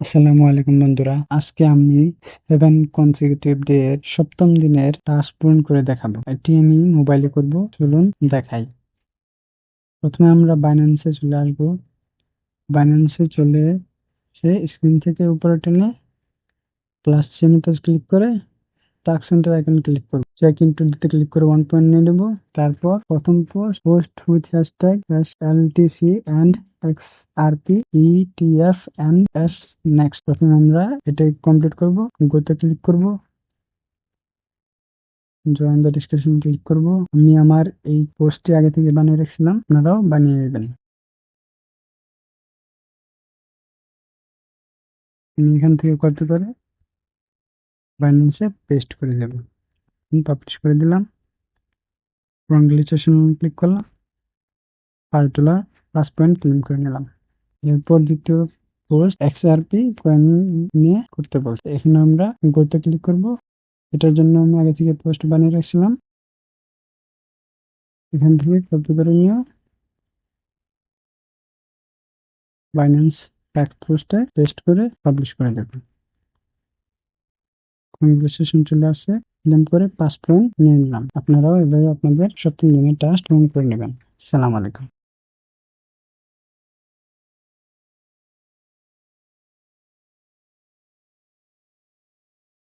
আসসালামু আলাইকুম বন্ধুরা, আজকে আমি 7 কনসিকিউটিভ ডে এর সপ্তম দিনের টাস্ক পূরণ করে দেখাবো। এটি আমি মোবাইলে করব, চলুন দেখাই। প্রথমে আমরা বাইন্যান্সে চলে আসব। বাইন্যান্সে চলে সে স্ক্রিন থেকে উপরে টেনে প্লাস চিহ্নতে ক্লিক করে টাস্ক সেন্টার আইকন ক্লিক করব। চেক ইনটু দিতে ক্লিক করে 1 পয়েন্ট নিয়ে নেব। তারপর প্রথম post with hashtag LTC and XRP ETF and S next. প্রথমে আমরা এটা কমপ্লিট করব। গোতে ক্লিক করব, জয়েন দ্য ডিসকাশন ক্লিক করব। আমি আমার এই পোস্টটি আগে থেকে বানিয়ে রাখছিলাম, আপনারাও বানিয়ে নেবেন। আমি এখান থেকে কপি করে বাইন্যান্সে পেস্ট করে দেব। পাবলিশ করে দিলাম, কংগ্রেচুলেশন ক্লিক করলাম, পার্টুলা প্লাস পয়েন্ট ক্লেম করে নিলাম। এরপর দ্বিতীয় পোস্ট XRP কয়েন নিয়ে করতে বলছে। এখানে আমরা গোতে ক্লিক করব। এটার জন্য আমি আগে থেকে পোস্ট বানিয়ে রাখছিলাম, এখান থেকে কপি করে নিয়ে বাইন্যান্স ফ্যাক্ট পোস্টে পেস্ট করে পাবলিশ করে দেব। কনভারসেশন চলে আসছে, ক্লেম করে 5 পয়েন্ট নিয়ে নিলাম। আপনারাও এভাবে আপনাদের সপ্তম দিনের টাস্ক পূরণ করে নেবেন। আসসালামু আলাইকুম।